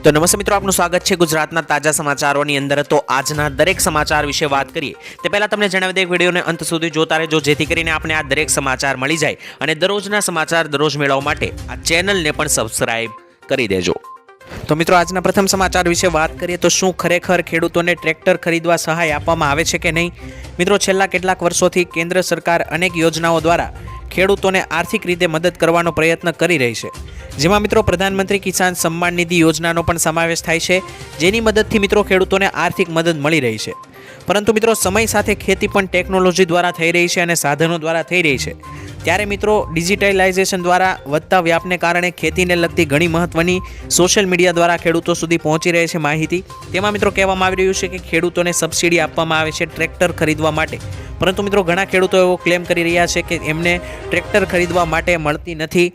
तो नमस्ते मित्रों, आपનું સ્વાગત છે ગુજરાતના તાજા સમાચારોની અંદર। તો આજના દરેક સમાચાર વિશે વાત કરીએ તે પહેલા તમને જણાવી દઈએ વિડિયોને અંત સુધી જોતા રહેજો, જેથી કરીને આપણે આ દરેક સમાચાર મળી જાય અને દરરોજના સમાચાર દરરોજ મેળવવા માટે આ ચેનલને પણ સબસ્ક્રાઇબ કરી દેજો। તો મિત્રો, આજના પ્રથમ સમાચાર વિશે વાત કરીએ તો શું ખરેખર ખેડૂતોને ટ્રેક્ટર ખરીદવા સહાય આપવામાં આવે છે કે નહીં? મિત્રો, છેલ્લા કેટલાક વર્ષોથી કેન્દ્ર સરકાર અનેક યોજનાઓ દ્વારા ખેડૂતોને આર્થિક રીતે મદદ કરવાનો પ્રયત્ન કરી રહી છે, જેમાં મિત્રો પ્રધાનમંત્રી કિસાન સન્માન નિધિ યોજનાનો પણ સમાવેશ થાય છે, જેની મદદથી મિત્રો ખેડૂતોને આર્થિક મદદ મળી રહી છે। પરંતુ મિત્રો, સમય સાથે ખેતી પણ ટેકનોલોજી દ્વારા થઈ રહી છે અને સાધનો દ્વારા થઈ રહી છે, ત્યારે મિત્રો ડિજિટલાઇઝેશન દ્વારા વધતા વ્યાપને કારણે ખેતીને લગતી ઘણી મહત્વની સોશિયલ મીડિયા દ્વારા ખેડૂતો સુધી પહોંચી રહે છે માહિતી। તેમાં મિત્રો કહેવામાં આવી રહ્યું છે કે ખેડૂતોને સબસિડી આપવામાં આવે છે ટ્રેક્ટર ખરીદવા માટે, પરંતુ મિત્રો ઘણા ખેડૂતો એવો ક્લેમ કરી રહ્યા છે કે એમને ટ્રેક્ટર ખરીદવા માટે મળતી નથી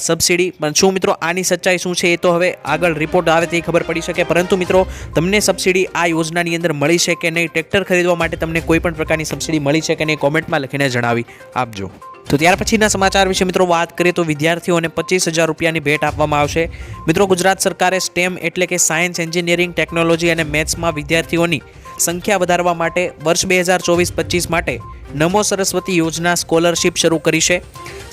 સબસિડી। પણ શું મિત્રો આની સચ્ચાઈ શું છે એ તો હવે આગળ રિપોર્ટ આવે તે ખબર પડી શકે। પરંતુ મિત્રો, તમને સબસિડી આ યોજનાની અંદર મળી છે કે નહીં, ટ્રેક્ટર ખરીદવા માટે તમને કોઈ પણ પ્રકારની સબસિડી મળી છે કે નહીં, કોમેન્ટમાં લખીને જણાવી આપજો। તો ત્યાર પછીના સમાચાર વિશે મિત્રો વાત કરીએ તો વિદ્યાર્થીઓને 25,000 રૂપિયાની ભેટ આપવામાં આવશે। મિત્રો, ગુજરાત સરકારે સ્ટેમ એટલે કે સાયન્સ, એન્જિનિયરિંગ, ટેકનોલોજી અને મેથ્સમાં વિદ્યાર્થીઓની સંખ્યા વધારવા માટે વર્ષ 2024-25 માટે નમો સરસ્વતી યોજના સ્કોલરશિપ શરૂ કરી છે।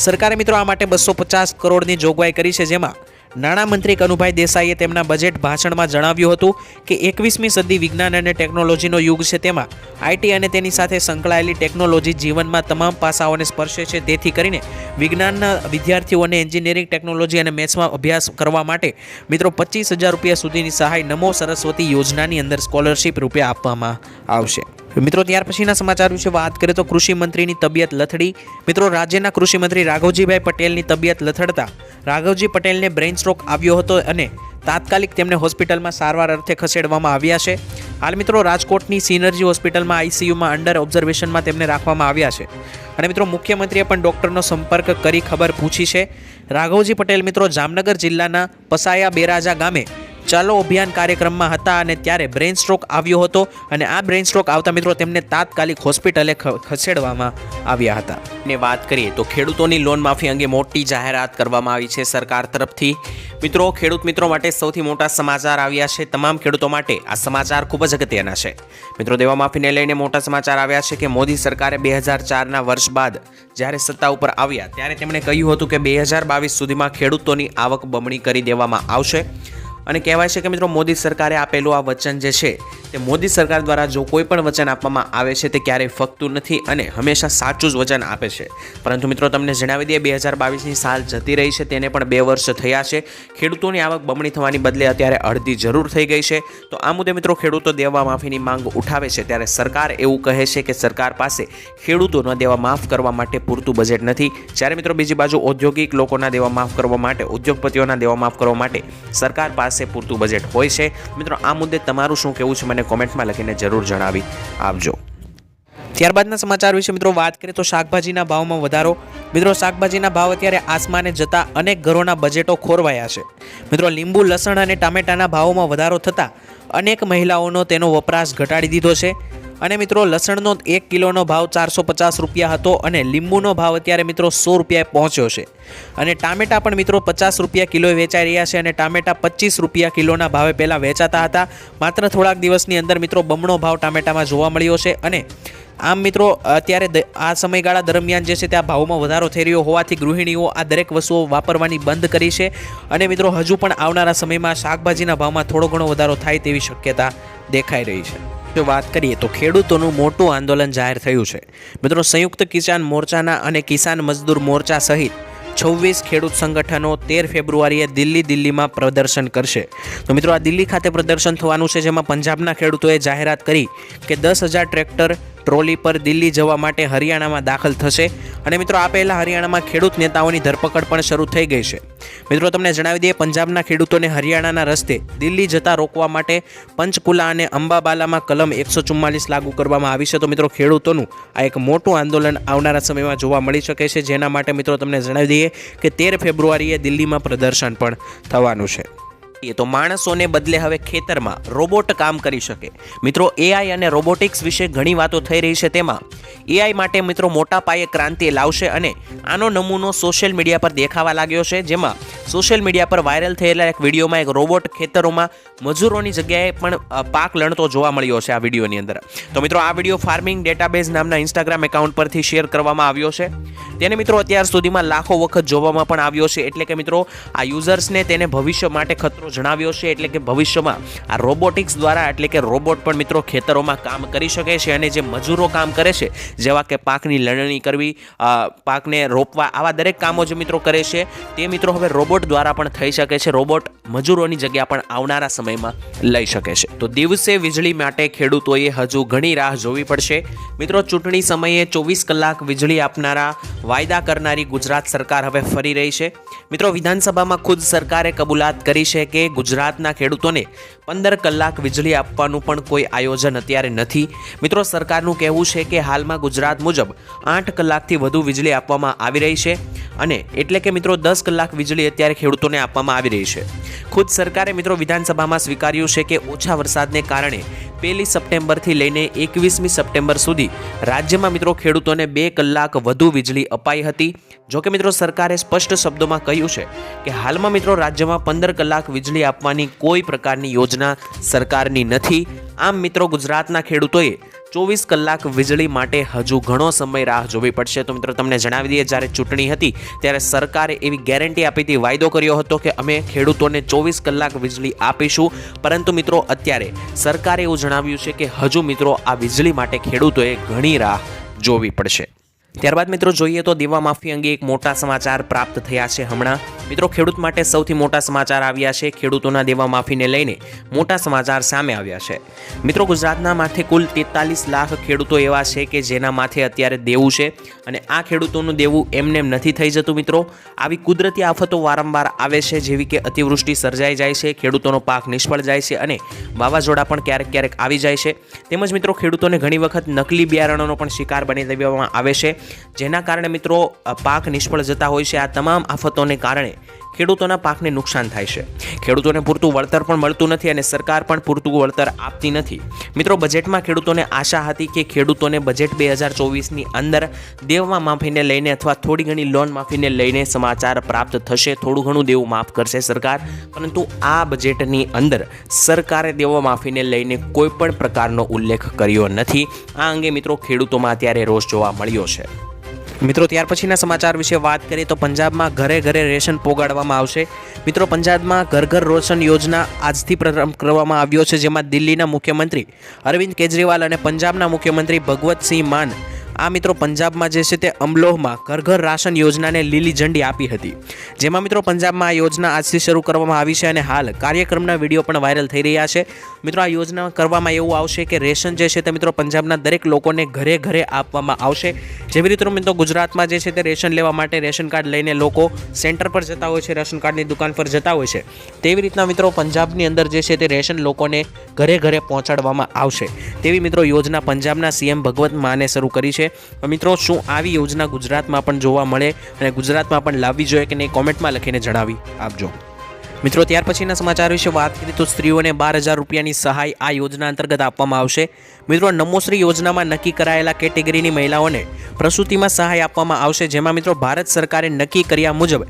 સરકારે મિત્રો આ માટે 250 કરોડની જોગવાઈ કરી છે, જેમાં નાણામંત્રી કનુભાઈ દેસાઈએ તેમના બજેટ ભાષણમાં જણાવ્યું હતું કે 21મી સદી વિજ્ઞાન અને ટેકનોલોજીનો યુગ છે, તેમાં આઈટી અને તેની સાથે સંકળાયેલી ટેકનોલોજી જીવનમાં તમામ પાસાઓને સ્પર્શે છે। તેથી કરીને વિજ્ઞાનના વિદ્યાર્થીઓને એન્જિનિયરિંગ, ટેકનોલોજી અને મેથ્સમાં અભ્યાસ કરવા માટે મિત્રો 25,000 રૂપિયા સુધીની સહાય નમો સરસ્વતી યોજનાની અંદર સ્કોલરશિપ રૂપે આપવામાં આવશે। મિત્રો, ત્યાર પછીના સમાચાર વિશે વાત કરીએ તો કૃષિ મંત્રીની તબિયત લથડી। મિત્રો, રાજ્યના કૃષિ મંત્રી રાઘવજીભાઈ પટેલની તબિયત લથડતા રાઘવજી પટેલને બ્રેઇન સ્ટ્રોક આવ્યો હતો અને તાત્કાલિક તેમને હોસ્પિટલમાં સારવાર અર્થે ખસેડવામાં આવ્યા છે। હાલ મિત્રો રાજકોટની સિનર્જી હોસ્પિટલમાં આઈસીયુમાં અંડર ઓબ્ઝર્વેશનમાં તેમને રાખવામાં આવ્યા છે અને મિત્રો મુખ્યમંત્રીએ પણ ડૉક્ટરનો સંપર્ક કરી ખબર પૂછી છે। રાઘવજી પટેલ મિત્રો જામનગર જિલ્લાના પસાયા બેરાજા ગામે ચાલો અભિયાન કાર્યક્રમમાં હતા અને ત્યારે બ્રેઇન સ્ટ્રોક આવ્યો હતો અને આ બ્રેઇન સ્ટ્રોક આવતા મિત્રો તેમને તાત્કાલિક હોસ્પિટલે ખસેડવામાં આવ્યા હતા। ને વાત કરીએ તો ખેડૂતોની લોન માફી અંગે મોટી જાહેરાત કરવામાં આવી છે સરકાર તરફથી। મિત્રો, ખેડૂત મિત્રો માટે સૌથી મોટા સમાચાર આવ્યા છે। તમામ ખેડૂતો માટે આ સમાચાર ખૂબ જ અગત્યના છે। મિત્રો, દેવા માફીને લઈને મોટા સમાચાર આવ્યા છે કે મોદી સરકારે 2004ના વર્ષ બાદ જ્યારે સત્તા ઉપર આવ્યા ત્યારે તેમણે કહ્યું હતું કે 2022 સુધીમાં ખેડૂતોની આવક બમણી કરી દેવામાં આવશે અને કહેવાય છે કે મિત્રો મોદી સરકારે આપેલું આ વચન જે છે તે મોદી સરકાર દ્વારા જો કોઈ પણ વચન આપવામાં આવે છે તે ક્યારેય ફગતું નથી અને હંમેશા સાચું જ વચન આપે છે। પરંતુ મિત્રો તમને જણાવી દઈએ 2022ની સાલ જતી રહી છે, તેને પણ 2 વર્ષ થયા છે। ખેડૂતોની આવક બમણી થવાની બદલે અત્યારે અડધી જરૂર થઈ ગઈ છે। તો આ મુદ્દે મિત્રો ખેડૂતો દેવા માફીની માંગ ઉઠાવે છે ત્યારે સરકાર એવું કહે છે કે સરકાર પાસે ખેડૂતોના દેવા માફ કરવા માટે પૂરતું બજેટ નથી, જ્યારે મિત્રો બીજી બાજુ ઔદ્યોગિક લોકોના દેવા માફ કરવા માટે, ઉદ્યોગપતિઓના દેવા માફ કરવા માટે સરકાર પાસે પૂરતું બજેટ હોય છે। મિત્રો, આ મુદ્દે તમારું શું કહેવું છે મને કોમેન્ટમાં લખીને જરૂર જણાવી આપજો। ત્યારબાદના સમાચાર વિશે મિત્રો વાત કરીએ તો શાકભાજીના ભાવમાં વધારો। મિત્રો, શાકભાજીના ભાવ અત્યારે આસમાને જતા અનેક ઘરોના બજેટો ખોરવાયા છે। મિત્રો, લીંબુ, લસણ અને ટામેટાના ભાવોમાં વધારો થતાં અનેક મહિલાઓનો તેનો વપરાશ ઘટાડી દીધો છે અને મિત્રો લસણનો 1 કિલોનો ભાવ 450 રૂપિયા હતો અને લીંબુનો ભાવ અત્યારે મિત્રો 100 રૂપિયાએ પહોંચ્યો છે અને ટામેટા પણ મિત્રો 50 રૂપિયા કિલોએ વેચાઈ રહ્યા છે અને ટામેટા 25 રૂપિયા કિલોના ભાવે પહેલાં વેચાતા હતા। માત્ર થોડાક દિવસની અંદર મિત્રો બમણો ભાવ ટામેટામાં જોવા મળ્યો છે અને આમ મિત્રો અત્યારે આ સમયગાળા દરમિયાન જે છે ત્યાં ભાવમાં વધારો થઈ રહ્યો હોવાથી ગૃહિણીઓ આ દરેક વસ્તુઓ વાપરવાની બંધ કરી છે અને મિત્રો હજુ પણ આવનારા સમયમાં શાકભાજીના ભાવમાં થોડો ઘણો વધારો થાય તેવી શક્યતા દેખાઈ રહી છે। જો વાત કરીએ તો ખેડૂતોનું મોટું આંદોલન જાહેર થયું છે। મિત્રો, સંયુક્ત કિસાન મોરચાના અને કિસાન મજદૂર મોરચા સહિત 26 ખેડૂત સંગઠનો 13 ફેબ્રુઆરીએ દિલ્હીમાં પ્રદર્શન કરશે। તો મિત્રો આ દિલ્હી ખાતે પ્રદર્શન થવાનું છે, જેમાં પંજાબના ખેડૂતોએ જાહેરાત કરી કે 10,000 ટ્રેક્ટર ટ્રોલી પર દિલ્હી જવા માટે હરિયાણામાં દાખલ થશે અને મિત્રો આ પહેલાં હરિયાણામાં ખેડૂત નેતાઓની ધરપકડ પણ શરૂ થઈ ગઈ છે। મિત્રો, તમને જણાવી દઈએ પંજાબના ખેડૂતોને હરિયાણાના રસ્તે દિલ્હી જતા રોકવા માટે પંચકુલા અને અંબાબાલામાં કલમ 144 લાગુ કરવામાં આવી છે। તો મિત્રો ખેડૂતોનું આ એક મોટું આંદોલન આવનારા સમયમાં જોવા મળી શકે છે, જેના માટે મિત્રો તમને જણાવી દઈએ કે 13 ફેબ્રુઆરીએ દિલ્હીમાં પ્રદર્શન પણ થવાનું છે। તો માણસોને બદલે હવે ખેતરમાં રોબોટ કામ કરી શકે। મિત્રો એઆઈ અને રોબોટિક્સ વિશે ઘણી વાતો થઈ રહી છે, તેમાં એઆઈ માટે મિત્રો મોટા પાયે ક્રાંતિ લાવશે અને આનો નમૂનો સોશિયલ મીડિયા પર દેખાવા લાગ્યો છે, જેમાં સોશિયલ મીડિયા પર વાયરલ થયેલા એક વિડીયોમાં એક રોબોટ ખેતરોમાં મજૂરોની જગ્યાએ પણ પાક લણતો જોવા મળ્યો છે આ વિડીયોની અંદર। તો મિત્રો આ વિડીયો ફાર્મિંગ ડેટાબેઝ નામના ઇન્સ્ટાગ્રામ એકાઉન્ટ પરથી શેર કરવામાં આવ્યો છે, તેને મિત્રો અત્યાર સુધીમાં લાખો વખત જોવામાં પણ આવ્યો છે। એટલે કે મિત્રો આ યુઝર્સને તેને ભવિષ્ય માટે ખતરો જણાવ્યો છે, એટલે કે ભવિષ્યમાં આ રોબોટિક્સ દ્વારા એટલે કે રોબોટ પણ મિત્રો ખેતરોમાં કામ કરી શકે છે અને જે મજૂરો કામ કરે છે, જેવા કે પાકની લણણી કરવી, પાકને રોપવા, આવા દરેક કામો જે મિત્રો કરે છે તે મિત્રો હવે રોબોટ દ્વારા પણ થઈ શકે છે। રોબોટ મજૂરોની જગ્યા પણ આવનારા સમયમાં લઈ શકે છે। તો દિવસે વીજળી માટે ખેડૂતોએ હજુ ઘણી રાહ જોવી પડશે। મિત્રો ચૂંટણી સમયે 24 કલાક વીજળી આપનારા વાયદા કરનારી ગુજરાત સરકાર હવે ફરી રહી છે। મિત્રો વિધાનસભામાં ખુદ સરકારે કબૂલાત કરી છે કે ગુજરાતના ખેડૂતોને 15 કલાક વીજળી આપવાનું પણ કોઈ આયોજન અત્યારે નથી। મિત્રો સરકારનું કહેવું છે કે હાલમાં ગુજરાત મુજબ 8 કલાકથી વધુ વીજળી આપવામાં આવી રહી છે અને એટલે કે મિત્રો 10 કલાક વીજળી અત્યારે ખેડૂતોને આપવામાં આવી રહી છે। ખુદ સરકારે મિત્રો વિધાનસભામાં સ્વીકાર્યું છે કે ઓછા વરસાદને કારણે 1 સપ્ટેમ્બરથી લઈને 21મી સપ્ટેમ્બર સુધી રાજ્યમાં મિત્રો ખેડૂતોને 2 કલાક વધુ વીજળી અપાઈ હતી। જોકે મિત્રો સરકારે સ્પષ્ટ શબ્દોમાં કહ્યું છે કે હાલમાં મિત્રો રાજ્યમાં 15 કલાક વીજળી આપવાની કોઈ પ્રકારની યોજના સરકારની નથી। આમ મિત્રો ગુજરાતના ખેડૂતોએ 24 કલાક વીજળી માટે હજુ ઘણો સમય રાહ જોવી પડશે। તો મિત્રો તમને જણાવી દઈએ, જ્યારે ચૂંટણી હતી ત્યારે સરકારે એવી ગેરંટી આપી હતી, વાયદો કર્યો હતો કે અમે ખેડૂતોને 24 કલાક વીજળી આપીશું, પરંતુ મિત્રો અત્યારે સરકારે એવું જણાવ્યું છે કે હજુ મિત્રો આ વીજળી માટે ખેડૂતોએ ઘણી રાહ જોવી પડશે। ત્યારબાદ મિત્રો જોઈએ તો દેવા માફી અંગે એક મોટા સમાચાર પ્રાપ્ત થયા છે। હમણાં મિત્રો ખેડૂત માટે સૌથી મોટા સમાચાર આવ્યા છે। ખેડૂતોના દેવા માફીને લઈને મોટા સમાચાર સામે આવ્યા છે। મિત્રો ગુજરાતના માથે કુલ 43 લાખ ખેડૂતો એવા છે કે જેના માથે અત્યારે દેવું છે અને આ ખેડૂતોનું દેવું એમને નથી થઈ જતું। મિત્રો આવી કુદરતી આફતો વારંવાર આવે છે, જેવી કે અતિવૃષ્ટિ સર્જાઈ જાય છે, ખેડૂતોનો પાક નિષ્ફળ જાય છે અને વાવાઝોડા પણ ક્યારેક ક્યારેક આવી જાય છે। તેમજ મિત્રો ખેડૂતોને ઘણી વખત નકલી બિયારણોનો પણ શિકાર બની દેવામાં આવે છે, જેના કારણે મિત્રો પાક નિષ્ફળ જતા હોય છે। આ તમામ આફતોને કારણે ખેડૂતોના પાકને નુકસાન થાય છે, ખેડૂતોને પૂરતું વળતર પણ મળતું નથી અને સરકાર પણ પૂરતું વળતર આપતી નથી। મિત્રો બજેટમાં ખેડૂતોને આશા હતી કે ખેડૂતોને બજેટ 2024ની અંદર દેવા માફીને લઈને અથવા થોડી ઘણી લોન માફીને લઈને સમાચાર પ્રાપ્ત થશે, થોડું ઘણું દેવું માફ કરશે સરકાર, પરંતુ આ બજેટની અંદર સરકારે દેવા માફીને લઈને કોઈ પણ પ્રકારનો ઉલ્લેખ કર્યો નથી। આ અંગે મિત્રો ખેડૂતોમાં અત્યારે રોષ જોવા મળ્યો છે। મિત્રો ત્યાર પછીના સમાચાર વિશે વાત કરીએ તો પંજાબમાં ઘરે ઘરે રેશન પોગાડવામાં આવશે। મિત્રો પંજાબમાં ઘર ઘર રોશન યોજના આજથી પ્રારંભ કરવામાં આવ્યો છે, જેમાં દિલ્હીના મુખ્યમંત્રી અરવિંદ કેજરીવાલ અને પંજાબના મુખ્યમંત્રી ભગવતસિંહ માન આ મિત્રો પંજાબમાં જે છે તે અમલોહમાં ઘર ઘર રાશન યોજનાને લીલી ઝંડી આપી હતી, જેમાં મિત્રો પંજાબમાં આ યોજના આજથી શરૂ કરવામાં આવી છે અને હાલ કાર્યક્રમના વિડીયો પણ વાયરલ થઈ રહ્યા છે। મિત્રો આ યોજના કરવામાં એવું આવશે કે રેશન જે છે તે મિત્રો પંજાબના દરેક લોકોને ઘરે ઘરે આપવામાં આવશે। જેવી રીતે મિત્રો ગુજરાતમાં જે છે તે રેશન લેવા માટે રેશન કાર્ડ લઈને લોકો સેન્ટર પર જતા હોય છે, રેશન કાર્ડની દુકાન પર જતા હોય છે, તેવી રીતના મિત્રો પંજાબની અંદર જે છે તે રેશન લોકોને ઘરે ઘરે પહોંચાડવામાં આવશે, તેવી મિત્રો યોજના પંજાબના સીએમ ભગવત માને શરૂ કરી છે। મિત્રો શું આવી યોજના ગુજરાતમાં પણ જોવા મળે અને ગુજરાતમાં પણ લાવવી જોઈએ કે નહીં, કોમેન્ટમાં લખીને જણાવી આપજો। મિત્રો ત્યાર પછીના સમાચાર વિશે વાત કરીએ તો સ્ત્રીઓને 12,000 રૂપિયાની સહાય આ યોજના અંતર્ગત આપવામાં આવશે। મિત્રો નમોશ્રી યોજનામાં નક્કી કરાયેલા કેટેગરીની મહિલાઓને પ્રસૂતિમાં સહાય આપવામાં આવશે, જેમાં મિત્રો ભારત સરકારે નક્કી કર્યા મુજબ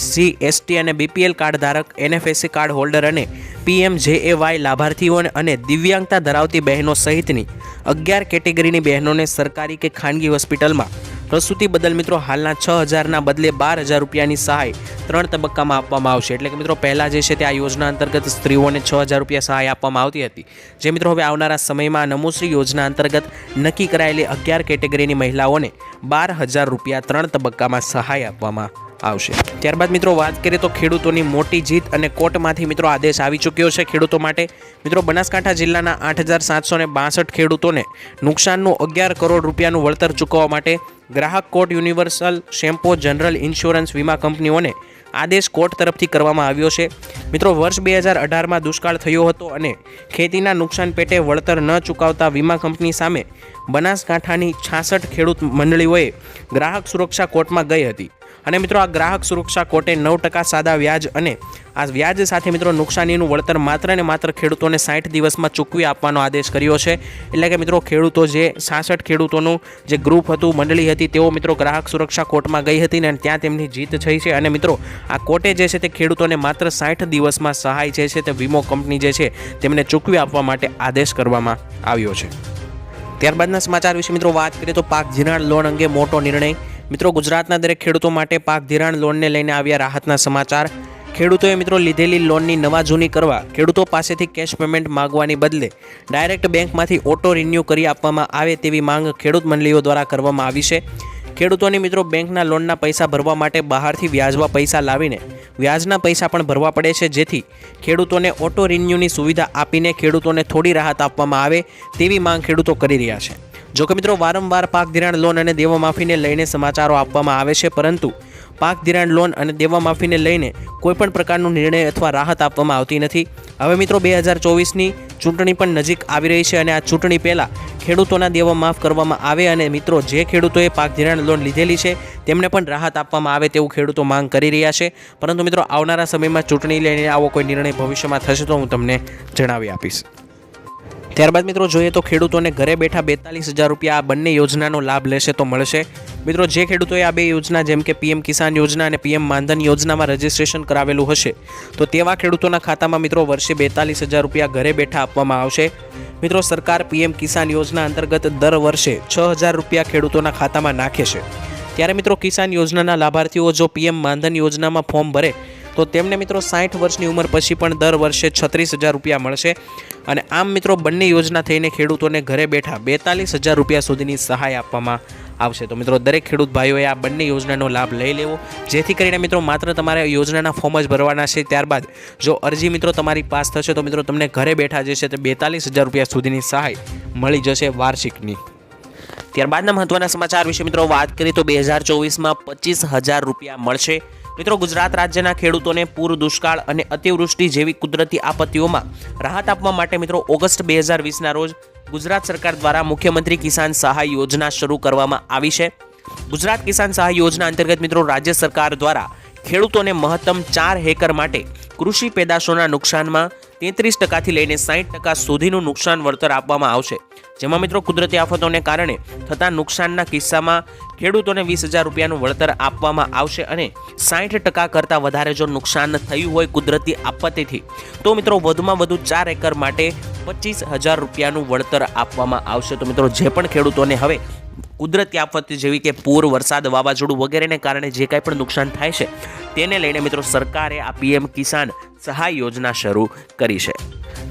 SC, ST અને BPL કાર્ડ ધારક, NFSC કાર્ડ હોલ્ડર અને PMJAY લાભાર્થીઓ અને દિવ્યાંગતા ધરાવતી બહેનો સહિતની 11 કેટેગરીની બહેનોને સરકારી કે ખાનગી હોસ્પિટલમાં પ્રસૂતિ બદલ મિત્રો હાલના 6,000ના બદલે 12,000 રૂપિયાની સહાય 3 તબક્કામાં આપવામાં આવશે। એટલે કે મિત્રો પહેલાં જે છે તે આ યોજના અંતર્ગત સ્ત્રીઓને 6,000 રૂપિયા સહાય આપવામાં આવતી હતી, જે મિત્રો હવે આવનારા સમયમાં નમોશ્રી યોજના અંતર્ગત નક્કી કરાયેલી 11 કેટેગરીની મહિલાઓને 12,000 રૂપિયા 3 તબક્કામાં સહાય આપવામાં આવશે। ત્યારબાદ મિત્રો વાત કરીએ તો ખેડૂતોની મોટી જીત અને કોર્ટમાંથી મિત્રો આદેશ આવી ચૂક્યો છે ખેડૂતો માટે। મિત્રો બનાસકાંઠા જિલ્લાના 8,762 ખેડૂતોને નુકસાનનું 11 કરોડ રૂપિયાનું વળતર ચૂકવવા માટે ગ્રાહક court universal Sompo general insurance વીમા કંપનીઓને આદેશ કોર્ટ તરફથી કરવામાં આવ્યો છે। મિત્રો વર્ષ 2018માં દુષ્કાળ થયો હતો અને ખેતીના નુકસાન પેટે વળતર ન ચૂકવતા વીમા કંપની સામે બનાસકાંઠાની 66 ખેડૂત મંડળીઓએ ગ્રાહક સુરક્ષા કોર્ટમાં ગઈ હતી અને મિત્રો આ ગ્રાહક સુરક્ષા કોર્ટે 9% સાદા વ્યાજ અને આ વ્યાજ સાથે મિત્રો નુકસાનીનું વળતર માત્ર ને માત્ર ખેડૂતોને 60 દિવસમાં ચૂકવી આપવાનો આદેશ કર્યો છે। એટલે કે મિત્રો ખેડૂતો જે 66 ખેડૂતોનું જે ગ્રુપ હતું, મંડળી હતી, તેઓ મિત્રો ગ્રાહક સુરક્ષા કોર્ટમાં ગઈ હતી અને ત્યાં તેમની જીત થઈ છે। અને મિત્રો આ કોર્ટે જે છે તે ખેડૂતોને માત્ર 60 દિવસમાં સહાય જે છે તે વીમો કંપની જે છે તેમને ચૂકવી આપવા માટે આદેશ કરવામાં આવ્યો છે। ત્યારબાદના સમાચાર વિશે મિત્રો વાત કરીએ તો પાક ધિરાણ લોન અંગે મોટો નિર્ણય। મિત્રો ગુજરાતના દરેક ખેડૂતો માટે પાક ધિરાણ લોનને લઈને આવ્યા રાહતના સમાચાર। ખેડૂતોએ મિત્રો લીધેલી લોનની નવા જૂની કરવા ખેડૂતો પાસેથી કેશ પેમેન્ટ માંગવાની બદલે ડાયરેક્ટ બેંકમાંથી ઓટો રિન્યૂ કરી આપવામાં આવે તેવી માંગ ખેડૂત મંડળીઓ દ્વારા કરવામાં આવી છે। ખેડૂતોની મિત્રો બેંકના લોનના પૈસા ભરવા માટે બહારથી વ્યાજવા પૈસા લાવીને વ્યાજના પૈસા પણ ભરવા પડે છે, જેથી ખેડૂતોને ઓટો રિન્યૂની સુવિધા આપીને ખેડૂતોને થોડી રાહત આપવામાં આવે તેવી માંગ ખેડૂતો કરી રહ્યા છે। જોકે મિત્રો વારંવાર પાક ધિરાણ લોન અને દેવા માફીને લઈને સમાચારો આપવામાં આવે છે, પરંતુ પાક ધિરાણ લોન અને દેવા માફીને લઈને કોઈપણ પ્રકારનો નિર્ણય અથવા રાહત આપવામાં આવતી નથી। હવે મિત્રો 2024ની ચૂંટણી પણ નજીક આવી રહી છે અને આ ચૂંટણી પહેલાં ખેડૂતોના દેવા માફ કરવામાં આવે અને મિત્રો જે ખેડૂતોએ પાક ધિરાણ લોન લીધેલી છે તેમને પણ રાહત આપવામાં આવે તેવું ખેડૂતો માંગ કરી રહ્યા છે। પરંતુ મિત્રો આવનારા સમયમાં ચૂંટણી લઈને આવો કોઈ નિર્ણય ભવિષ્યમાં થશે તો હું તમને જણાવી આપીશ। ત્યારબાદ મિત્રો જોઈએ તો ખેડૂતોને ઘરે બેઠા 42,000 રૂપિયા આ બંને યોજનાનો લાભ લેશે તો મળશે। મિત્રો જે ખેડૂતોએ આ બે યોજના જેમ કે પીએમ કિસાન યોજના અને પીએમ માનધન યોજનામાં રજીસ્ટ્રેશન કરાવેલું હશે તો તેવા ખેડૂતોના ખાતામાં મિત્રો વર્ષે 42,000 રૂપિયા ઘરે બેઠા આપવામાં આવશે। મિત્રો સરકાર પીએમ કિસાન યોજના અંતર્ગત દર વર્ષે 6,000 રૂપિયા ખેડૂતોના ખાતામાં નાખે છે। ત્યારે મિત્રો કિસાન યોજનાના લાભાર્થીઓ જો પીએમ માનધન યોજનામાં ફોર્મ ભરે તો તેમને મિત્રો 60 વર્ષની ઉંમર પછી પણ દર વર્ષે 36,000 રૂપિયા મળશે। અને આમ મિત્રો બંને યોજના થઈને ખેડૂતોને ઘરે બેઠા 42,000 રૂપિયા સુધીની સહાય આપવામાં આવશે। તો મિત્રો દરેક ખેડૂત ભાઈઓએ આ બંને યોજનાનો લાભ લઈ લેવો, જેથી કરીને મિત્રો માત્ર તમારે યોજનાના ફોર્મ જ ભરવાના છે। ત્યારબાદ જો અરજી મિત્રો તમારી પાસ થશે તો મિત્રો તમને ઘરે બેઠા જે છે તે 42,000 રૂપિયા સુધીની સહાય મળી જશે વાર્ષિકની। ત્યારબાદના મહત્વના સમાચાર વિશે મિત્રો વાત કરીએ તો 2024માં 25,000 રૂપિયા મળશે। મિત્રો ગુજરાત રાજ્યના ખેડૂતોને પૂર, દુષ્કાળ અને અતિવૃષ્ટિ જેવી કુદરતી આપત્તિઓમાં રાહત આપવા માટે મિત્રો ઓગસ્ટ 2020ના રોજ ગુજરાત સરકાર દ્વારા મુખ્યમંત્રી કિસાન સહાય યોજના શરૂ કરવામાં આવી છે। ગુજરાત કિસાન સહાય યોજના અંતર્ગત મિત્રો રાજ્ય સરકાર દ્વારા ખેડૂતોને મહત્તમ 4 હેક્ટર માટે કૃષિ પેદાશોના નુકસાનમાં 33% લઈને 60% સુધીનું નુકસાન વળતર આપવામાં આવશે, જેમાં મિત્રો કુદરતી આફતોને કારણે થતા નુકસાનના કિસ્સામાં ખેડૂતોને 20,000 રૂપિયાનું વળતર આપવામાં આવશે અને 60% કરતાં વધારે જો નુકસાન થયું હોય કુદરતી આપત્તિથી તો મિત્રો વધુમાં વધુ 4 એકર માટે 25,000 રૂપિયાનું વળતર આપવામાં આવશે। તો મિત્રો જે પણ ખેડૂતોને હવે કુદરતી આફત જેવી કે પૂર, વરસાદ, વાવાઝોડું વગેરેને કારણે જે કાંઈ પણ નુકસાન થાય છે તેને લઈને મિત્રો સરકારે આ પીએમ કિસાન સહાય યોજના શરૂ કરી છે।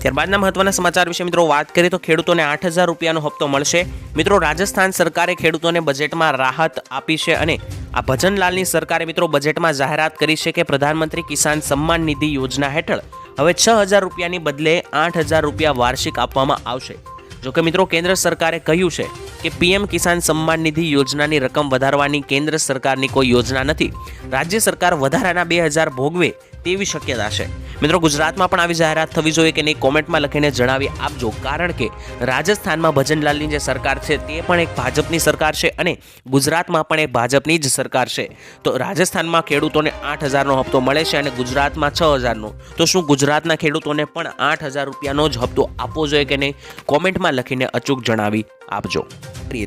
ત્યારબાદના મહત્વના સમાચાર વિશે મિત્રો વાત કરીએ તો ખેડૂતોને 8,000 રૂપિયાનો હપ્તો મળશે। મિત્રો રાજસ્થાન સરકારે ખેડૂતોને બજેટમાં રાહત આપી છે અને આ ભજનલાલની સરકારે મિત્રો બજેટમાં જાહેરાત કરી છે કે પ્રધાનમંત્રી કિસાન સન્માન નિધિ યોજના હેઠળ હવે 6,000 રૂપિયાની બદલે 8,000 રૂપિયા વાર્ષિક આપવામાં આવશે। જોકે મિત્રો કેન્દ્ર સરકારે કહ્યું છે કે પીએમ કિસાન સન્માન નિધિ યોજનાની રકમ વધારવાની કેન્દ્ર સરકારની કોઈ યોજના નથી। રાજ્ય સરકાર વધારાના 2,000 ભોગવે તેવી શક્યતા છે। મિત્રો ગુજરાતમાં પણ આવી જાહેરાત થવી જોઈએ કે નહીં કોમેન્ટમાં લખીને જણાવી આપજો, કારણ કે રાજસ્થાનમાં ભજનલાલની જે સરકાર છે તે પણ એક ભાજપની સરકાર છે અને ગુજરાતમાં પણ એક ભાજપની જ સરકાર છે। તો રાજસ્થાનમાં ખેડૂતોને 8,000નો હપ્તો મળે છે અને ગુજરાતમાં 6,000નો। તો શું ગુજરાતના ખેડૂતોને પણ 8,000 રૂપિયાનો જ હપ્તો આપવો જોઈએ કે નહીં કોમેન્ટમાં લખીને અચૂક જણાવી આપજો।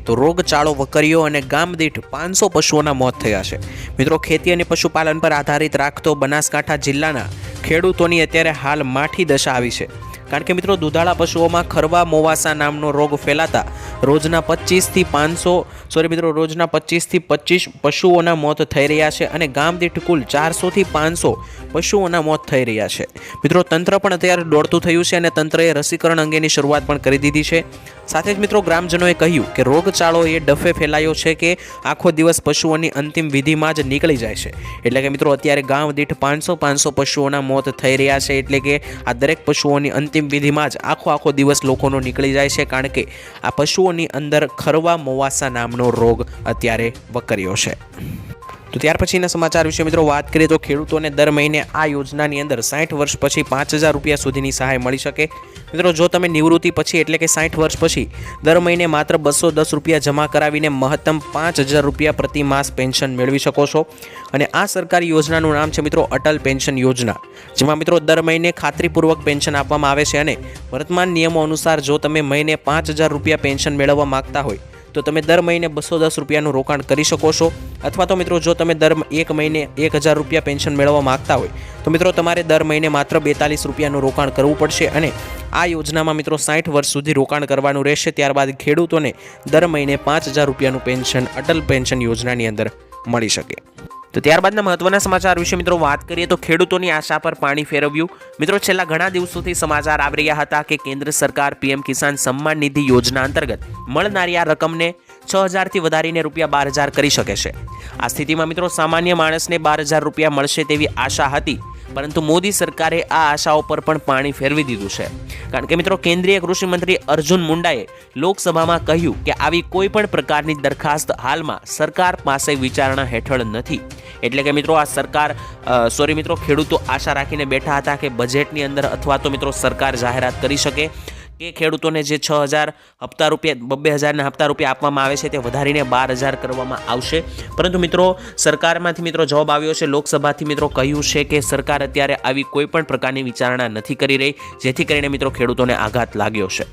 તો રોગચાળો વકર્યો અને ગામ દીઠ 500 પશુઓના મોત થયા છે। મિત્રો ખેતી અને પશુપાલન પર આધારિત રાખતો બનાસકાંઠા જિલ્લાના ખેડૂતોની અત્યારે હાલ માઠી દશા આવી છે, કારણ કે મિત્રો દુધાળા પશુઓમાં ખરવા મોવાસા નામનો રોગ ફેલાતા રોજના 25 પશુઓના મોત થઈ રહ્યા છે અને ગામ દીઠ કુલ 400 થી 500 પશુઓના મોત થઈ રહ્યા છે। મિત્રો તંત્ર પણ અત્યારે દોડતું થયું છે અને તંત્રએ રસીકરણ અંગેની શરૂઆત પણ કરી દીધી છે। સાથે જ મિત્રો ગ્રામજનોએ કહ્યું કે રોગચાળો એ ડફે ફેલાયો છે કે આખો દિવસ પશુઓની અંતિમ વિધિમાં જ નીકળી જાય છે। એટલે કે મિત્રો અત્યારે ગામ દીઠ 500 પશુઓના મોત થઈ રહ્યા છે, એટલે કે આ દરેક પશુઓની અંતિમ વિધિમાં જ આખો દિવસ લોકોનો નીકળી જાય છે, કારણ કે આ પશુઓની અંદર ખરવા મોવાસા નામનો રોગ અત્યારે વકર્યો છે। તો ત્યાર પછીના સમાચાર વિશે મિત્રો વાત કરીએ તો ખેડૂતોને દર મહિને આ યોજનાની અંદર 60 વર્ષ પછી 5,000 રૂપિયા સુધીની સહાય મળી શકે। મિત્રો જો તમે નિવૃત્તિ પછી એટલે કે 60 વર્ષ પછી દર મહિને માત્ર 210 રૂપિયા જમા કરાવીને મહત્તમ 5,000 રૂપિયા પ્રતિ માસ પેન્શન મેળવી શકો છો। અને આ સરકારી યોજનાનું નામ છે મિત્રો અટલ પેન્શન યોજના, જેમાં મિત્રો દર મહિને ખાતરીપૂર્વક પેન્શન આપવામાં આવે છે। અને વર્તમાન નિયમો અનુસાર જો તમે મહિને 5,000 રૂપિયા પેન્શન મેળવવા માંગતા હોય તો તમે દર મહિને 210 રૂપિયાનું રોકાણ કરી શકો છો, અથવા તો મિત્રો જો તમે દર એક મહિને 1,000 રૂપિયા પેન્શન મેળવવા માંગતા હોય તો મિત્રો તમારે દર મહિને માત્ર 42 રૂપિયાનું રોકાણ કરવું પડશે। અને આ યોજનામાં મિત્રો 60 વર્ષ સુધી રોકાણ કરવાનું રહેશે। ત્યારબાદ ખેડૂતોને દર મહિને 5,000 રૂપિયાનું પેન્શન અટલ પેન્શન યોજનાની અંદર મળી શકે। તો ત્યારબાદના મહત્વના સમાચાર વિશે મિત્રો વાત કરીએ તો ખેડૂતોની આશા પર પાણી ફેરવ્યું। મિત્રો છેલ્લા ઘણા દિવસોથી સમાચાર આવી રહ્યા હતા કે કેન્દ્ર સરકાર પીએમ કિસાન સન્માન નિધિ યોજના અંતર્ગત મળનારી આ રકમને 6,000 થી વધારીને રૂપિયા 12,000 કરી શકે છે। આ સ્થિતિમાં મિત્રો સામાન્ય માણસને 12,000 રૂપિયા મળશે તેવી આશા હતી, પરંતુ મોદી સરકારે આ આશાઓ પર પણ પાણી ફેરવી દીધું છે। કારણ કે મિત્રો કેન્દ્રીય કૃષિ મંત્રી અર્જુન મુંડાએ લોકસભામાં કહ્યું કે આવી કોઈ પણ પ્રકારની દરખાસ્ત હાલમાં સરકાર પાસે વિચારણા હેઠળ નથી। એટલે કે મિત્રો આ સરકાર ખેડૂતો આશા રાખીને બેઠા હતા કે બજેટની અંદર અથવા તો મિત્રો સરકાર જાહેરાત કરી શકે કે ખેડૂતોને જે 6,000 હપ્તા રૂપિયા 2,000ના હપ્તા રૂપિયા આપવામાં આવે છે તે વધારીને 12,000 કરવામાં આવશે। પરંતુ મિત્રો સરકારમાંથી મિત્રો જવાબ આવ્યો છે, લોકસભાથી મિત્રો કહ્યું છે કે સરકાર અત્યારે આવી કોઈ પણ પ્રકારની વિચારણા નથી કરી રહી, જેથી કરીને મિત્રો ખેડૂતોને આઘાત લાગ્યો છે।